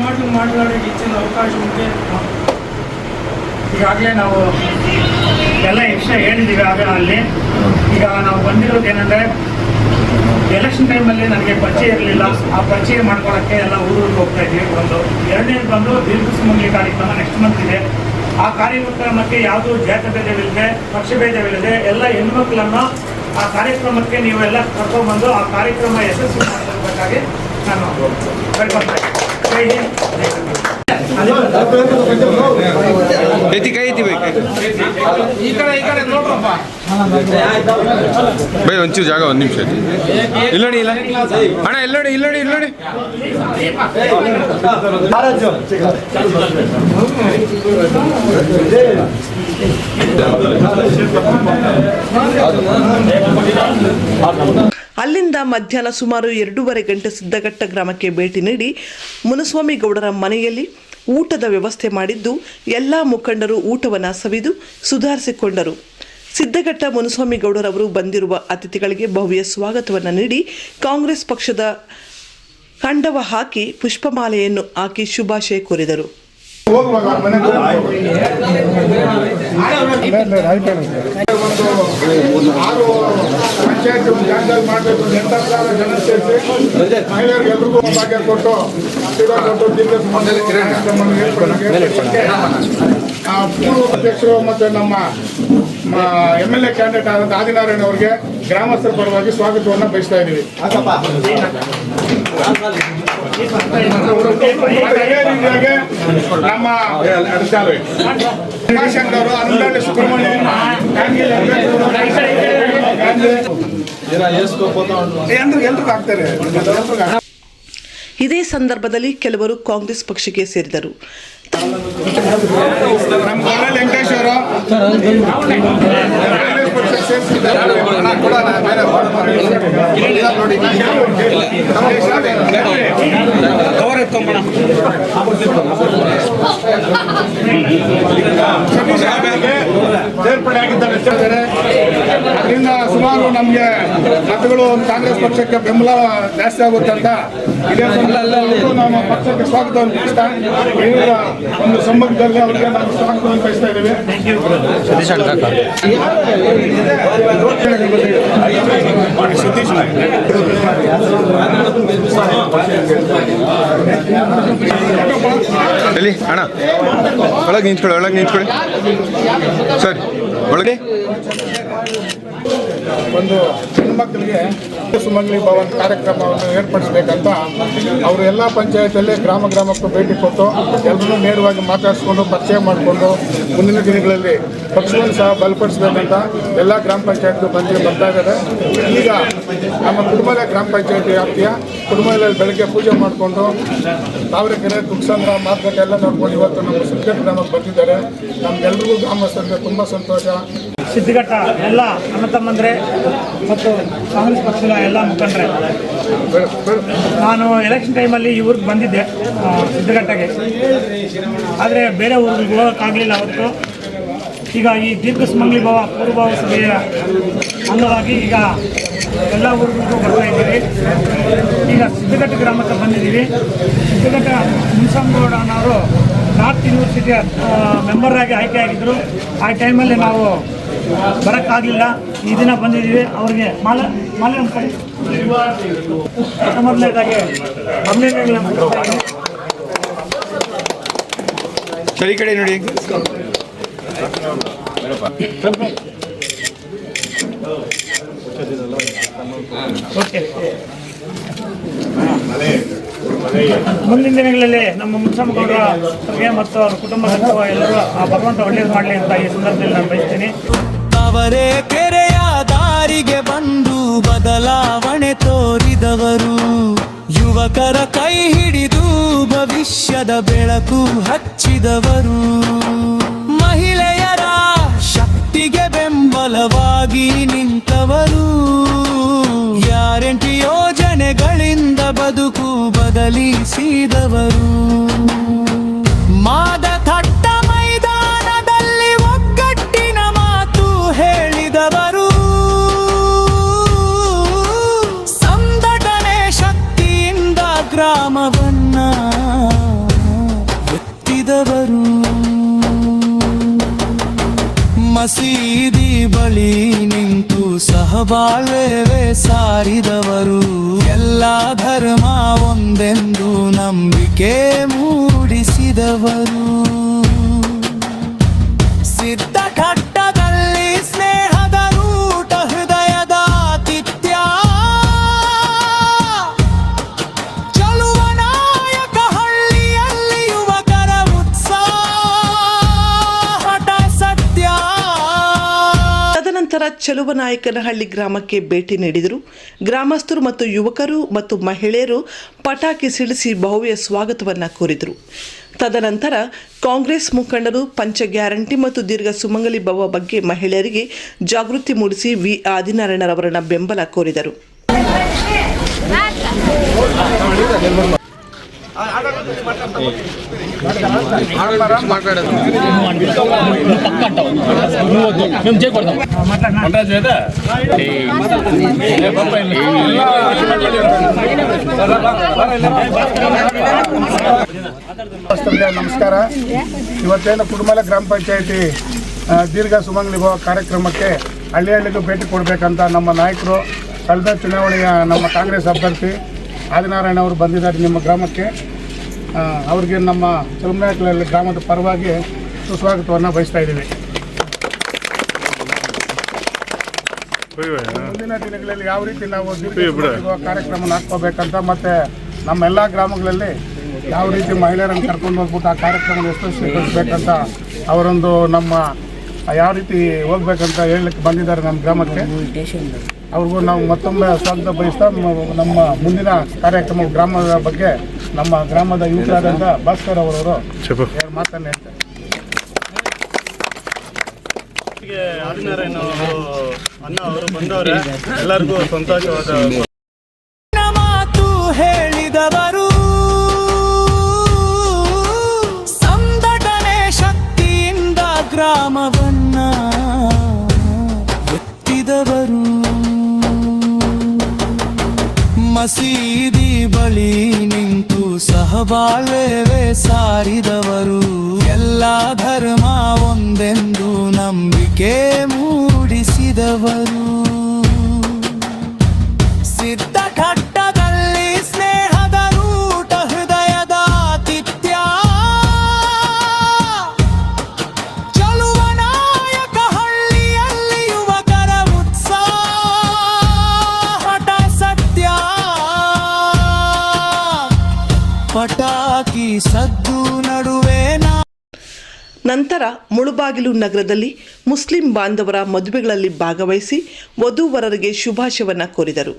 మాటలు మాట్లాడేకి ఇచ్చిన అవకాశం ఉంటే ಈಗಾಗಲೇ ನಾವು ಎಲ್ಲ ವಿಷಯ ಹೇಳಿದ್ದೀವಿ. ಆಗ ಅಲ್ಲಿ ಈಗ ನಾವು ಬಂದಿರೋದು ಏನಂದರೆ ಎಲೆಕ್ಷನ್ ಟೈಮಲ್ಲಿ ನನಗೆ ಪರಿಚಯ ಇರಲಿಲ್ಲ. ಆ ಪರಿಚಯ ಮಾಡ್ಕೊಳ್ಳೋಕ್ಕೆ ಎಲ್ಲ ಊರಿಗೆ ಹೋಗ್ತಾ ಇದ್ದೀವಿ. ಒಂದು 2ನೇದು ಬಂದು ದೀರ್ಘ ಸುಮಂಗಲಿ ಕಾರ್ಯಕ್ರಮ ನೆಕ್ಸ್ಟ್ ಮಂತ್ ಇದೆ. ಆ ಕಾರ್ಯಕ್ರಮಕ್ಕೆ ಯಾವುದೂ ಜಾತಭೇದವಿಲ್ಲದೆ ಪಕ್ಷಭೇದವಿಲ್ಲದೆ ಎಲ್ಲ ಹೆಣ್ಮಕ್ಳನ್ನು ಆ ಕಾರ್ಯಕ್ರಮಕ್ಕೆ ನೀವೆಲ್ಲ ಕರ್ಕೊಂಡ್ಬಂದು ಆ ಕಾರ್ಯಕ್ರಮ ಯಶಸ್ವಿ ಮಾಡಬೇಕಾಗಿ ನಾನು ಕೇಳ್ಕೊಳ್ತೇನೆ. ಜೈ ಹಿಂದ್, ಜೈ ಕರ್ನಾಟಕ. ಈ ಕಡೆ ನೋಡ್ರಪ್ಪ ಬೈ ಒಂಚೂರು ಜಾಗ 1 ನಿಮಿಷ ಇಲ್ಲೋಡಿ ಇಲ್ಲ ಅಣ್ಣ ಇಲ್ಲೋಡಿ ಅಲ್ಲಿಂದ ಮಧ್ಯಾಹ್ನ ಸುಮಾರು 2:30 ಗಂಟೆ ಸಿದ್ದಘಟ್ಟ ಗ್ರಾಮಕ್ಕೆ ಭೇಟಿ ನೀಡಿ ಮುನುಸ್ವಾಮಿ ಗೌಡರ ಮನೆಯಲ್ಲಿ ಊಟದ ವ್ಯವಸ್ಥೆ ಮಾಡಿದ್ದು ಎಲ್ಲ ಮುಖಂಡರು ಊಟವನ್ನು ಸವಿದು ಸುಧಾರಿಸಿಕೊಂಡರು. ಸಿದ್ದಘಟ್ಟ ಮುನುಸ್ವಾಮಿ ಗೌಡರವರು ಬಂದಿರುವ ಅತಿಥಿಗಳಿಗೆ ಭವ್ಯ ಸ್ವಾಗತವನ್ನು ನೀಡಿ ಕಾಂಗ್ರೆಸ್ ಪಕ್ಷದ ಕಂಡವ ಹಾಕಿ ಪುಷ್ಪಮಾಲೆಯನ್ನು ಹಾಕಿ ಶುಭಾಶಯ ಕೋರಿದರು. ಪಂಚಾಯತ್ ಜಾಗದಲ್ಲಿ ಮಾಡಬೇಕು. ಜನ ಸೇರಿಸಿ ಮಹಿಳೆಯರಿಗೆ ಎಲ್ರಿಗೂ ಭಾಗ್ಯ ಕೊಟ್ಟು ದೀರ್ಘ ಪೂರ್ವ ಅಧ್ಯಕ್ಷರು ಮತ್ತು ನಮ್ಮ MLA ಕ್ಯಾಂಡಿಡೇಟ್ ಆದಂಥ ಆದಿನಾರಾಯಣ ಅವರಿಗೆ ಗ್ರಾಮಸ್ಥರ ಪರವಾಗಿ ಸ್ವಾಗತವನ್ನು ಬಯಸ್ತಾ ಇದ್ದೀವಿ. ನಮ್ಮ ಅವರು ಅನುದಾನ ಸುಬ್ರಹ್ಮಣ್ಯ ಎಲ್ರಿಗೂ ಆಗ್ತಾರೆ. ಇದೇ ಸಂದರ್ಭದಲ್ಲಿ ಕೆಲವರು ಕಾಂಗ್ರೆಸ್ ಪಕ್ಷಕ್ಕೆ ಸೇರಿದರು. ನಮ್ಮ ಗೋಡಲ್ ವೆಂಕಟೇಶ್ ಅವರು ಸೇರ್ಪಡೆ ಆಗಿದ್ದಾರೆ. ಅದರಿಂದ ಸುಮಾರು ನಮಗೆ ಮತಗಳು ಕಾಂಗ್ರೆಸ್ ಪಕ್ಷಕ್ಕೆ ಬೆಂಬಲ ಜಾಸ್ತಿ ಆಗುತ್ತೆ ಅಂತ ಇದೇ ಸಂದರ್ಭದಲ್ಲಿ ನಮ್ಮ ಪಕ್ಷಕ್ಕೆ ಸ್ವಾಗತವನ್ನು ಬಯಸ್ತಾ ಒಂದು ಸಂಬಂಧದಲ್ಲಿ ಅವರಿಗೆ ನಾವು ಸ್ವಾಗತವನ್ನು ಬಯಸ್ತಾ ಇದ್ದೇವೆ. ಎಲ್ಲಿ ಅಣ್ಣ ಒಳಗೆ ನಿಂತ್ಕೊಳ್ಳಿ ಸರಿ ಒಳಗೆ ಒಂದು ಹೆಣ್ಮಕ್ಳಿಗೆ ಸುಮಂಗಲಿ ಭವನ್ ಕಾರ್ಯಕ್ರಮವನ್ನು ಏರ್ಪಡಿಸಬೇಕಂತ ಅವರು ಎಲ್ಲ ಪಂಚಾಯತಲ್ಲಿ ಗ್ರಾಮಕ್ಕೂ ಭೇಟಿ ಕೊಟ್ಟು ಎಲ್ಲರೂ ನೇರವಾಗಿ ಮಾತಾಡಿಸ್ಕೊಂಡು ಪರಿಚಯ ಮಾಡಿಕೊಂಡು ಮುಂದಿನ ದಿನಗಳಲ್ಲಿ ಪಕ್ಷವನ್ನು ಸಹ ಬಲಪಡಿಸಬೇಕಂತ ಎಲ್ಲ ಗ್ರಾಮ ಪಂಚಾಯತ್ ಬರ್ತಾ ಇದ್ದಾರೆ. ಈಗ ನಮ್ಮ ಕುಟುಂಬದ ಗ್ರಾಮ ಪಂಚಾಯತಿ ವ್ಯಾಪ್ತಿಯ ಕುಟುಂಬದಲ್ಲಿ ಬೆಳಗ್ಗೆ ಪೂಜೆ ಮಾಡಿಕೊಂಡು ತಾವರೆಕೆರೆ ತುಕ್ಸಂದ್ರ ಮಾರ್ಕೆಟ್ ಎಲ್ಲ ನೋಡ್ಕೊಂಡು ಇವತ್ತು ನಮ್ಮ ಸಿದ್ಧಘಟ್ಟ ಗ್ರಾಮಕ್ಕೆ ಬಂದಿದ್ದಾರೆ. ನಮ್ಗೆಲ್ರಿಗೂ ಗ್ರಾಮಸ್ಥರಿಗೆ ತುಂಬ ಸಂತೋಷ. ಸಿದ್ಧಘಟ್ಟ ಎಲ್ಲ ಅಣ್ಣ ತಮ್ಮಂದ್ರೆ ಮತ್ತು ಕಾಂಗ್ರೆಸ್ ಪಕ್ಷದ ಎಲ್ಲ ಮುಖಂಡರೇ, ನಾನು ಎಲೆಕ್ಷನ್ ಟೈಮಲ್ಲಿ ಈ ಊರಿಗೆ ಬಂದಿದ್ದೆ ಸಿದ್ಧಘಟ್ಟಗೆ, ಆದರೆ ಬೇರೆ ಊರಿಗೆ ಹೋಗೋಕ್ಕಾಗಲಿಲ್ಲ ಅವತ್ತು. ಈಗ ಈ ದೀರ್ಘ ಸುಮಂಗಲಿ ಭವ ಪೂರ್ವಭಾವ ಸಭೆಯ ಅಂಗವಾಗಿ ಈಗ ಎಲ್ಲ ಊರಿಗೂ ಬರ್ತಾ ಇದ್ದೀವಿ. ಈಗ ಸಿದ್ಧಘಟ್ಟ ಗ್ರಾಮಕ್ಕೆ ಬಂದಿದ್ದೀವಿ. ಸಿದ್ಧಘಟ್ಟ ಮುನ್ಸಂಗೌಡ ಅನ್ನೋರು ನಾರ್ತ್ ಯೂನಿವರ್ಸಿಟಿಯ ಮೆಂಬರಾಗಿ ಆಯ್ಕೆ ಆಗಿದ್ದರು. ಆ ಟೈಮಲ್ಲಿ ನಾವು ಬರೋಕ್ಕಾಗಲಿಲ್ಲ. ಈ ದಿನ ಬಂದಿದ್ದೀವಿ. ಅವ್ರಿಗೆ ಮಾಲೆ ಮೊದಲನೇದಾಗಿ ಅಭಿನಂದನೆಗಳನ್ನು ಸರಿ ಕಡೆ ನೋಡಿ. ಓಕೆ, ಮುಂದಿನ ದಿನಗಳಲ್ಲಿ ನಮ್ಮ ಮುನ್ಸಂಗೌಡರಿಗೆ ಮತ್ತು ಅವ್ರ ಕುಟುಂಬದ ಎಲ್ಲರೂ ಆ ಭಗವಂತ ಒಳ್ಳೇದು ಮಾಡಲಿ ಅಂತ ಈ ಸಂದರ್ಭದಲ್ಲಿ ನಾನು ಬಯಸ್ತೀನಿ. ಅವರೇ ಕೆರೆಯ ದಾರಿಗೆ ಬಂದು ಬದಲಾವಣೆ ತೋರಿದವರು, ಯುವಕರ ಕೈ ಹಿಡಿದು ಭವಿಷ್ಯದ ಬೆಳಕು ಹಚ್ಚಿದವರು, ಮಹಿಳೆಯರ ಶಕ್ತಿಗೆ ಬೆಂಬಲವಾಗಿ ನಿಂತವರು, ಗ್ಯಾರಂಟಿ ಯೋಜನೆಗಳಿಂದ ಬದುಕು ಬದಲಿಸಿದವರು, ಮಾದತಟ್ಟ ಮೈದಾನದಲ್ಲಿ ಒಗ್ಗಟ್ಟಿನ ಮಾತು ಹೇಳಿದವರು, ಸಂಘಟನೆ ಶಕ್ತಿಯಿಂದ ಗ್ರಾಮವನ್ನ ಎತ್ತಿದವರು, ಮಸೀದಿ ಬಳಿ ನಿಂತು ಸಹಬಾಳ್ವೆ ಸಾರಿದವರು, ಎಲ್ಲ ಧರ್ಮ ಒಂದೆಂದು ನಂಬಿಕೆ ಮೂಡಿಸಿದವರು, ಸಿದ್ಧಘಟ್ಟದಲ್ಲಿ ಸ್ನೇಹದ ರೂಟ ಹೃದಯದ ಆತಿಥ್ಯ, ಚಲುವ ನಾಯಕ ಹಳ್ಳಿಯಲ್ಲಿ ಯುವಕರ ಉತ್ಸಾಹ ಸತ್ಯ. ತದನಂತರ ಚಲುವನಾಯಕನಹಳ್ಳಿ ಗ್ರಾಮಕ್ಕೆ ಭೇಟಿ ನೀಡಿದರು. ಗ್ರಾಮಸ್ಥರು ಮತ್ತು ಯುವಕರು ಮತ್ತು ಮಹಿಳೆಯರು ಪಟಾಕಿ ಸಿಡಿಸಿ ಭವ್ಯ ಸ್ವಾಗತವನ್ನು ಕೋರಿದರು. ತದನಂತರ ಕಾಂಗ್ರೆಸ್ ಮುಖಂಡರು ಪಂಚ ಗ್ಯಾರಂಟಿ ಮತ್ತು ದೀರ್ಘ ಸುಮಂಗಲಿ ಭವ ಬಗ್ಗೆ ಮಹಿಳೆಯರಿಗೆ ಜಾಗೃತಿ ಮೂಡಿಸಿ ವಿ ಆದಿನಾರಾಯಣರವರನ್ನ ಬೆಂಬಲ ಕೋರಿದರು. ನಮಸ್ಕಾರ. ಇವತ್ತೇನು ಕುಟುಂಬಲ ಗ್ರಾಮ ಪಂಚಾಯತಿ ದೀರ್ಘ ಸುಮಂಗಲಿ ಭವ ಕಾರ್ಯಕ್ರಮಕ್ಕೆ ಹಳ್ಳಿಗೂ ಭೇಟಿ ಕೊಡಬೇಕಂತ ನಮ್ಮ ನಾಯಕರು ಕಳೆದ ಚುನಾವಣೆಯ ನಮ್ಮ ಕಾಂಗ್ರೆಸ್ ಅಭ್ಯರ್ಥಿ ಆದಿನಾರಾಯಣ ಅವರು ಬಂದಿದ್ದಾರೆ ನಿಮ್ಮ ಗ್ರಾಮಕ್ಕೆ. ಅವ್ರಿಗೆ ನಮ್ಮ ಚಲುಮನಾಯಕನಹಳ್ಳಿ ಗ್ರಾಮದ ಪರವಾಗಿ ಸುಸ್ವಾಗತವನ್ನು ಬಯಸ್ತಾ ಇದ್ದೀವಿ. ಮುಂದಿನ ದಿನಗಳಲ್ಲಿ ಯಾವ ರೀತಿ ನಾವು ಕಾರ್ಯಕ್ರಮ ಹಾಕ್ಕೋಬೇಕಂತ ಮತ್ತು ನಮ್ಮೆಲ್ಲ ಗ್ರಾಮಗಳಲ್ಲಿ ಯಾವ ರೀತಿ ಮಹಿಳೆಯರನ್ನು ಕರ್ಕೊಂಡು ಹೋಗ್ಬಿಟ್ಟು ಆ ಕಾರ್ಯಕ್ರಮ ಯಶಸ್ವಿಗೊಳಿಸ್ಬೇಕಂತ ಅವರೊಂದು ನಮ್ಮ ಯಾವ ರೀತಿ ಹೋಗ್ಬೇಕಂತ ಹೇಳಲಿಕ್ಕೆ ಬಂದಿದ್ದಾರೆ ನಮ್ಮ ಗ್ರಾಮಕ್ಕೆ. ಅವ್ರಿಗೂ ನಾವು ಮತ್ತೊಮ್ಮೆ ಸ್ವಾಗತ ಬಯಸ್ತಾ ನಮ್ಮ ಮುಂದಿನ ಕಾರ್ಯಕ್ರಮ ಗ್ರಾಮದ ಬಗ್ಗೆ ನಮ್ಮ ಗ್ರಾಮದ ಯುವಕರಾದಂಥ ಭಾಸ್ಕರ್ ಅವರವರು ಮಾತನ್ನು ಹೇಳ್ತಾರೆ. ಅಣ್ಣ ಅವರು ಬಂದವರೆ ಎಲ್ಲರಿಗೂ ಸಂತೋಷವಾದ ಮಾತು ಹೇಳಿದವರು ಸಂಘಟನೆ ಶಕ್ತಿಯಿಂದ ಗ್ರಾಮವನ್ನ ಎತ್ತಿದವರು, ಮಸೀದಿ ಬಳಿ ನಿಂತು ಸಹಬಾಳ್ವೆ ಸಾರಿದವರು, ಎಲ್ಲ ಧರ್ಮ ಒಂದೆಂದು ನಂಬಿಕೆ ಮೂಡಿಸಿದವರು, ಸಿದ್ಧಘಟ್ಟದಲ್ಲಿ ಸ್ನೇಹದ ರೂಟ ಹೃದಯದ ಆತಿಥ್ಯ, ಚಲುವ ನಾಯಕ ಹಳ್ಳಿಯಲ್ಲಿ ಯುವಕರ ಉತ್ಸಾಹ ಸತ್ಯ, ಪಟಾಕಿ ಸದ್ದು ನಡುವೆ ನಂತರ ಮುಳುಬಾಗಿಲು ನಗರದಲ್ಲಿ ಮುಸ್ಲಿಂ ಬಾಂಧವರ ಮದುವೆಗಳಲ್ಲಿ ಭಾಗವಹಿಸಿ ವಧೂವರರಿಗೆ ಶುಭಾಶಯವನ್ನು ಕೋರಿದರು.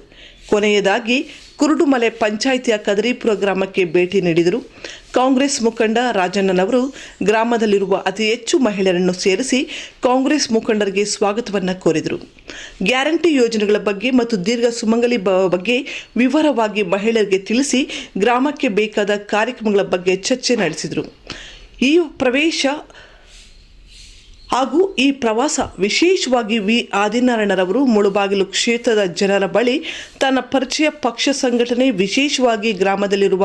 ಕೊನೆಯದಾಗಿ ಕುರುಡುಮಲೆ ಪಂಚಾಯಿತಿಯ ಕದರಿಪುರ ಗ್ರಾಮಕ್ಕೆ ಭೇಟಿ ನೀಡಿದರು. ಕಾಂಗ್ರೆಸ್ ಮುಖಂಡ ರಾಜಣ್ಣನವರು ಗ್ರಾಮದಲ್ಲಿರುವ ಅತಿ ಹೆಚ್ಚು ಮಹಿಳೆಯರನ್ನು ಸೇರಿಸಿ ಕಾಂಗ್ರೆಸ್ ಮುಖಂಡರಿಗೆ ಸ್ವಾಗತವನ್ನು ಕೋರಿದರು. ಗ್ಯಾರಂಟಿ ಯೋಜನೆಗಳ ಬಗ್ಗೆ ಮತ್ತು ದೀರ್ಘ ಸುಮಂಗಲಿ ಬಗ್ಗೆ ವಿವರವಾಗಿ ಮಹಿಳೆಯರಿಗೆ ತಿಳಿಸಿ ಗ್ರಾಮಕ್ಕೆ ಬೇಕಾದ ಕಾರ್ಯಕ್ರಮಗಳ ಬಗ್ಗೆ ಚರ್ಚೆ ನಡೆಸಿದರು. ಈ ಪ್ರವಾಸ ವಿಶೇಷವಾಗಿ ವಿ ಆದಿನಾರಾಯಣರವರು ಮುಳುಬಾಗಿಲು ಕ್ಷೇತ್ರದ ಜನರ ಬಳಿ ತನ್ನ ಪರಿಚಯ, ಪಕ್ಷ ಸಂಘಟನೆ, ವಿಶೇಷವಾಗಿ ಗ್ರಾಮದಲ್ಲಿರುವ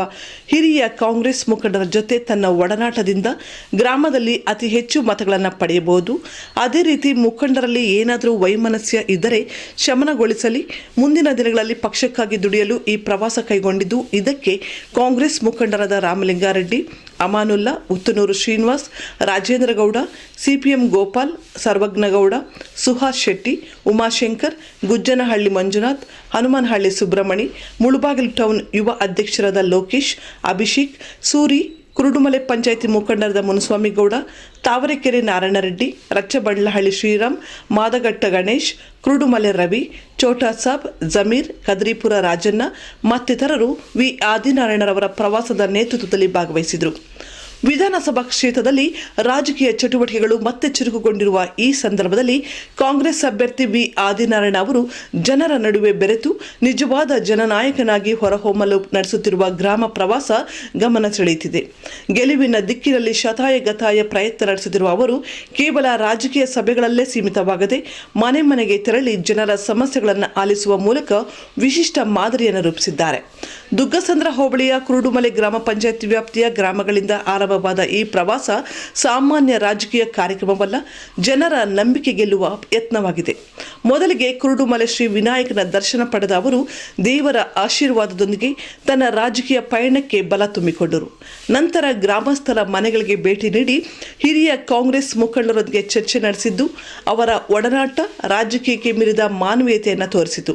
ಹಿರಿಯ ಕಾಂಗ್ರೆಸ್ ಮುಖಂಡರ ಜೊತೆ ತನ್ನ ಒಡನಾಟದಿಂದ ಗ್ರಾಮದಲ್ಲಿ ಅತಿ ಹೆಚ್ಚು ಮತಗಳನ್ನು ಪಡೆಯಬಹುದು. ಅದೇ ರೀತಿ ಮುಖಂಡರಲ್ಲಿ ಏನಾದರೂ ವೈಮನಸ್ಯ ಇದ್ದರೆ ಶಮನಗೊಳಿಸಲಿ, ಮುಂದಿನ ದಿನಗಳಲ್ಲಿ ಪಕ್ಷಕ್ಕಾಗಿ ದುಡಿಯಲು ಈ ಪ್ರವಾಸ ಕೈಗೊಂಡಿದ್ದು. ಇದಕ್ಕೆ ಕಾಂಗ್ರೆಸ್ ಮುಖಂಡರಾದ ರಾಮಲಿಂಗಾರೆಡ್ಡಿ, ಅಮಾನುಲ್ಲಾ, ಉತ್ತನೂರು ಶ್ರೀನಿವಾಸ್, ರಾಜೇಂದ್ರ ಗೌಡ, ಸಿಪಿಎಂ ಗೋಪಾಲ್, ಸರ್ವಜ್ಞಗೌಡ, ಸುಹಾಸ್ ಶೆಟ್ಟಿ, ಉಮಾಶಂಕರ್, ಗುಜ್ಜನಹಳ್ಳಿ ಮಂಜುನಾಥ್, ಹನುಮನಹಳ್ಳಿ ಸುಬ್ರಹ್ಮಣಿ, ಮುಳುಬಾಗಿಲು ಟೌನ್ ಯುವ ಅಧ್ಯಕ್ಷರಾದ ಲೋಕೇಶ್, ಅಭಿಷೇಕ್, ಸೂರಿ, ಕುರುಡುಮಲೆ ಪಂಚಾಯಿತಿ ಮುಖಂಡರಾದ ಮುನುಸ್ವಾಮಿಗೌಡ, ತಾವರೆಕೆರೆ ನಾರಾಯಣರೆಡ್ಡಿ, ರಚ್ಚಬಂಡ್ಲಹಳ್ಳಿ ಶ್ರೀರಾಮ್, ಮಾದಗಟ್ಟ ಗಣೇಶ್, ಕುರುಡುಮಲೆ ರವಿ, ಚೋಟಾ ಸಾಬ್, ಜಮೀರ್, ಕದರಿಪುರ ರಾಜಣ್ಣ ಮತ್ತಿತರರು ವಿ ಆದಿನಾರಾಯಣರವರ ಪ್ರವಾಸದ ನೇತೃತ್ವದಲ್ಲಿ ಭಾಗವಹಿಸಿದರು. ವಿಧಾನಸಭಾ ಕ್ಷೇತ್ರದಲ್ಲಿ ರಾಜಕೀಯ ಚಟುವಟಿಕೆಗಳು ಮತ್ತೆ ಚುರುಕುಗೊಂಡಿರುವ ಈ ಸಂದರ್ಭದಲ್ಲಿ ಕಾಂಗ್ರೆಸ್ ಅಭ್ಯರ್ಥಿ ವಿ ಆದಿನಾರಾಯಣ ಅವರು ಜನರ ನಡುವೆ ಬೆರೆತು ನಿಜವಾದ ಜನನಾಯಕನಾಗಿ ಹೊರಹೊಮ್ಮಲು ನಡೆಸುತ್ತಿರುವ ಗ್ರಾಮ ಪ್ರವಾಸ ಗಮನ ಸೆಳೆಯುತ್ತಿದೆ. ಗೆಲುವಿನ ದಿಕ್ಕಿನಲ್ಲಿ ಶತಾಯಗತಾಯ ಪ್ರಯತ್ನ ನಡೆಸುತ್ತಿರುವ ಅವರು ಕೇವಲ ರಾಜಕೀಯ ಸಭೆಗಳಲ್ಲೇ ಸೀಮಿತವಾಗದೆ ಮನೆ ಮನೆಗೆ ತೆರಳಿ ಜನರ ಸಮಸ್ಯೆಗಳನ್ನು ಆಲಿಸುವ ಮೂಲಕ ವಿಶಿಷ್ಟ ಮಾದರಿಯನ್ನು ರೂಪಿಸಿದ್ದಾರೆ. ದುಗ್ಗಸಂದ್ರ ಹೋಬಳಿಯ ಕುರುಡುಮಲೆ ಗ್ರಾಮ ಪಂಚಾಯತ್ ವ್ಯಾಪ್ತಿಯ ಗ್ರಾಮಗಳಿಂದ ಆರಂಭವಾದ ಈ ಪ್ರವಾಸ ಸಾಮಾನ್ಯ ರಾಜಕೀಯ ಕಾರ್ಯಕ್ರಮವಲ್ಲ, ಜನರ ನಂಬಿಕೆ ಗೆಲ್ಲುವ ಯತ್ನವಾಗಿದೆ. ಮೊದಲಿಗೆ ಕುರುಡುಮಲೆ ಶ್ರೀ ವಿನಾಯಕನ ದರ್ಶನ ಪಡೆದ ಅವರು ದೇವರ ಆಶೀರ್ವಾದದೊಂದಿಗೆ ತನ್ನ ರಾಜಕೀಯ ಪಯಣಕ್ಕೆ ಬಲ ತುಂಬಿಕೊಂಡರು. ನಂತರ ಗ್ರಾಮಸ್ಥರ ಮನೆಗಳಿಗೆ ಭೇಟಿ ನೀಡಿ ಹಿರಿಯ ಕಾಂಗ್ರೆಸ್ ಮುಖಂಡರೊಂದಿಗೆ ಚರ್ಚೆ ನಡೆಸಿದ್ದು ಅವರ ಒಡನಾಟ ರಾಜಕೀಯಕ್ಕೆ ಮೀರಿದ ಮಾನವೀಯತೆಯನ್ನು ತೋರಿಸಿತು.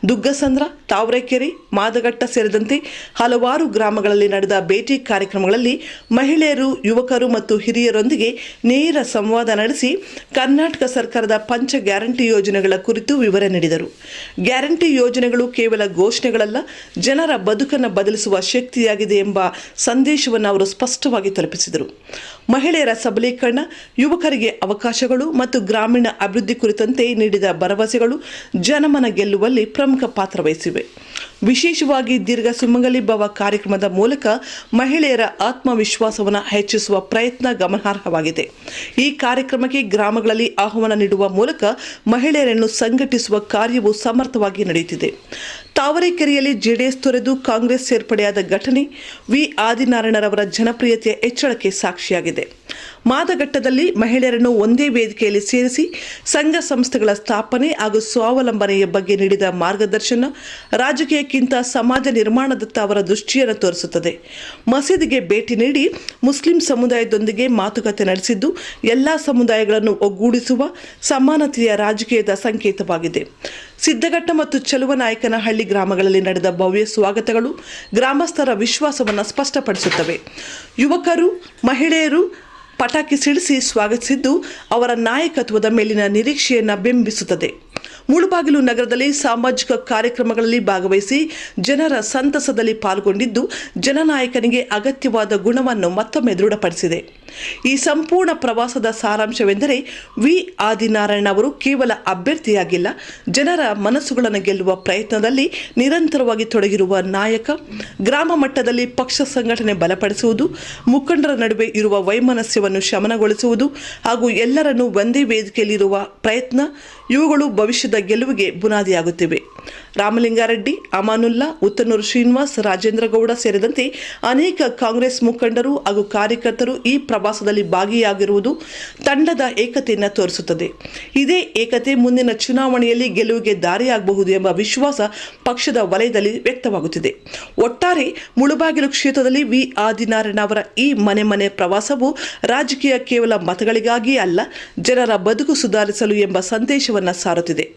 ದುಗ್ಗಸಂದ್ರ, ತಾವರೆಕೆರೆ, ಮಾದಗಟ್ಟ ಸೇರಿದಂತೆ ಹಲವಾರು ಗ್ರಾಮಗಳಲ್ಲಿ ನಡೆದ ಭೇಟಿ ಕಾರ್ಯಕ್ರಮಗಳಲ್ಲಿ ಮಹಿಳೆಯರು, ಯುವಕರು ಮತ್ತು ಹಿರಿಯರೊಂದಿಗೆ ನೇರ ಸಂವಾದ ನಡೆಸಿ ಕರ್ನಾಟಕ ಸರ್ಕಾರದ ಪಂಚ ಗ್ಯಾರಂಟಿ ಯೋಜನೆಗಳ ಕುರಿತು ವಿವರ ನೀಡಿದರು. ಗ್ಯಾರಂಟಿ ಯೋಜನೆಗಳು ಕೇವಲ ಘೋಷಣೆಗಳಲ್ಲ, ಜನರ ಬದುಕನ್ನು ಬದಲಿಸುವ ಶಕ್ತಿಯಾಗಿದೆ ಎಂಬ ಸಂದೇಶವನ್ನು ಅವರು ಸ್ಪಷ್ಟವಾಗಿ ತಲುಪಿಸಿದರು. ಮಹಿಳೆಯರ ಸಬಲೀಕರಣ, ಯುವಕರಿಗೆ ಅವಕಾಶಗಳು ಮತ್ತು ಗ್ರಾಮೀಣ ಅಭಿವೃದ್ಧಿ ಕುರಿತಂತೆ ನೀಡಿದ ಭರವಸೆಗಳು ಜನಮನ ಗೆಲ್ಲುವಲ್ಲಿ ಪ್ರಮುಖ ಪಾತ್ರ ವಹಿಸಿವೆ. ವಿಶೇಷವಾಗಿ ದೀರ್ಘ ಸುಮಂಗಲಿ ಭವ ಕಾರ್ಯಕ್ರಮದ ಮೂಲಕ ಮಹಿಳೆಯರ ಆತ್ಮವಿಶ್ವಾಸವನ್ನು ಹೆಚ್ಚಿಸುವ ಪ್ರಯತ್ನ ಗಮನಾರ್ಹವಾಗಿದೆ. ಈ ಕಾರ್ಯಕ್ರಮಕ್ಕೆ ಗ್ರಾಮಗಳಲ್ಲಿ ಆಹ್ವಾನ ನೀಡುವ ಮೂಲಕ ಮಹಿಳೆಯರನ್ನು ಸಂಘಟಿಸುವ ಕಾರ್ಯವು ಸಮರ್ಥವಾಗಿ ನಡೆಯುತ್ತಿದೆ. ತಾವರೆಕೆರೆಯಲ್ಲಿ ಜೆಡಿಎಸ್ ತೊರೆದು ಕಾಂಗ್ರೆಸ್ ಸೇರ್ಪಡೆಯಾದ ಘಟನೆ ವಿ ಆದಿನಾರಾಯಣರವರ ಜನಪ್ರಿಯತೆಯ ಹೆಚ್ಚಳಕ್ಕೆ ಸಾಕ್ಷಿಯಾಗಿದೆ. ಮಾದಗಟ್ಟದಲ್ಲಿ ಮಹಿಳೆಯರನ್ನು ಒಂದೇ ವೇದಿಕೆಯಲ್ಲಿ ಸೇರಿಸಿ ಸಂಘ ಸಂಸ್ಥೆಗಳ ಸ್ಥಾಪನೆ ಹಾಗೂ ಸ್ವಾವಲಂಬನೆಯ ಬಗ್ಗೆ ನೀಡಿದ ಮಾರ್ಗದರ್ಶನ ರಾಜಕೀಯಕ್ಕಿಂತ ಸಮಾಜ ನಿರ್ಮಾಣದತ್ತ ಅವರ ದೃಷ್ಟಿಯನ್ನು ತೋರಿಸುತ್ತದೆ. ಮಸೀದಿಗೆ ಭೇಟಿ ನೀಡಿ ಮುಸ್ಲಿಂ ಸಮುದಾಯದೊಂದಿಗೆ ಮಾತುಕತೆ ನಡೆಸಿದ್ದು ಎಲ್ಲ ಸಮುದಾಯಗಳನ್ನು ಒಗ್ಗೂಡಿಸುವ ಸಮಾನತೆಯ ರಾಜಕೀಯದ ಸಂಕೇತವಾಗಿದೆ. ಸಿದ್ದಘಟ್ಟ ಮತ್ತು ಚಲುವನಾಯಕನಹಳ್ಳಿ ಗ್ರಾಮಗಳಲ್ಲಿ ನಡೆದ ಭವ್ಯ ಸ್ವಾಗತಗಳು ಗ್ರಾಮಸ್ಥರ ವಿಶ್ವಾಸವನ್ನು ಸ್ಪಷ್ಟಪಡಿಸುತ್ತವೆ. ಯುವಕರು, ಮಹಿಳೆಯರು ಪಟಾಕಿ ಸಿಡಿಸಿ ಸ್ವಾಗತಿಸಿದ್ದು ಅವರ ನಾಯಕತ್ವದ ಮೇಲಿನ ನಿರೀಕ್ಷೆಯನ್ನು ಬಿಂಬಿಸುತ್ತದೆ. ಮುಳುಬಾಗಿಲು ನಗರದಲ್ಲಿ ಸಾಮಾಜಿಕ ಕಾರ್ಯಕ್ರಮಗಳಲ್ಲಿ ಭಾಗವಹಿಸಿ ಜನರ ಸಂತಸದಲ್ಲಿ ಪಾಲ್ಗೊಂಡಿದ್ದು ಜನನಾಯಕನಿಗೆ ಅಗತ್ಯವಾದ ಗುಣವನ್ನು ಮತ್ತೊಮ್ಮೆ ದೃಢಪಡಿಸಿದೆ. ಈ ಸಂಪೂರ್ಣ ಪ್ರವಾಸದ ಸಾರಾಂಶವೆಂದರೆ ವಿ ಆದಿನಾರಾಯಣ ಅವರು ಕೇವಲ ಅಭ್ಯರ್ಥಿಯಾಗಿಲ್ಲ, ಜನರ ಮನಸ್ಸುಗಳನ್ನು ಗೆಲ್ಲುವ ಪ್ರಯತ್ನದಲ್ಲಿ ನಿರಂತರವಾಗಿ ತೊಡಗಿರುವ ನಾಯಕ. ಗ್ರಾಮ ಮಟ್ಟದಲ್ಲಿ ಪಕ್ಷ ಸಂಘಟನೆ ಬಲಪಡಿಸುವುದು, ಮುಖಂಡರ ನಡುವೆ ಇರುವ ವೈಮನಸ್ಯವನ್ನು ಶಮನಗೊಳಿಸುವುದು ಹಾಗೂ ಎಲ್ಲರನ್ನೂ ಒಂದೇ ವೇದಿಕೆಯಲ್ಲಿರುವ ಪ್ರಯತ್ನ ಇವುಗಳು ಭವಿಷ್ಯದ ಗೆಲುವಿಗೆ ಬುನಾದಿಯಾಗುತ್ತಿವೆ. ರಾಮಲಿಂಗಾರೆಡ್ಡಿ, ಅಮಾನುಲ್ಲಾ, ಉತ್ತನೂರು ಶ್ರೀನಿವಾಸ್, ರಾಜೇಂದ್ರಗೌಡ ಸೇರಿದಂತೆ ಅನೇಕ ಕಾಂಗ್ರೆಸ್ ಮುಖಂಡರು ಹಾಗೂ ಕಾರ್ಯಕರ್ತರು ಈ ಪ್ರವಾಸದಲ್ಲಿ ಭಾಗಿಯಾಗಿರುವುದು ತಂಡದ ಏಕತೆಯನ್ನು ತೋರಿಸುತ್ತದೆ. ಇದೇ ಏಕತೆ ಮುಂದಿನ ಚುನಾವಣೆಯಲ್ಲಿ ಗೆಲುವಿಗೆ ದಾರಿಯಾಗಬಹುದು ಎಂಬ ವಿಶ್ವಾಸ ಪಕ್ಷದ ವಲಯದಲ್ಲಿ ವ್ಯಕ್ತವಾಗುತ್ತಿದೆ. ಒಟ್ಟಾರೆ ಮುಳುಬಾಗಿಲು ಕ್ಷೇತ್ರದಲ್ಲಿ ವಿ ಆದಿನಾರಾಯಣ ಅವರ ಈ ಮನೆ ಪ್ರವಾಸವು ರಾಜಕೀಯ ಕೇವಲ ಮತಗಳಿಗಾಗಿ ಅಲ್ಲ, ಜನರ ಬದುಕು ಸುಧಾರಿಸಲು ಎಂಬ ಸಂದೇಶವನ್ನು ಸಾರುತ್ತಿದೆ.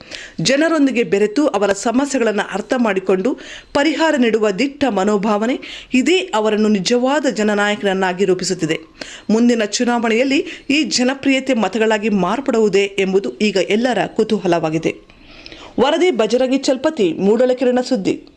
ಜನರೊಂದಿಗೆ ಬೆರೆತು ಅವರ ಸಮಸ್ಯೆಗಳನ್ನು ಅರ್ಥ ಮಾಡಿಕೊಂಡು ಪರಿಹಾರ ನೀಡುವ ದಿಟ್ಟ ಮನೋಭಾವನೆ ಇದೇ ಅವರನ್ನು ನಿಜವಾದ ಜನನಾಯಕನನ್ನಾಗಿ ರೂಪಿಸುತ್ತಿದೆ. ಮುಂದಿನ ಚುನಾವಣೆಯಲ್ಲಿ ಈ ಜನಪ್ರಿಯತೆ ಮತಗಳಾಗಿ ಮಾರ್ಪಡುವುದೇ ಎಂಬುದು ಈಗ ಎಲ್ಲರ ಕುತೂಹಲವಾಗಿದೆ. ವರದಿ ಬಜರಂಗಿ ಚಲ್ಪತಿ, ಮೂಡಲಕಿರಣ ಸುದ್ದಿ.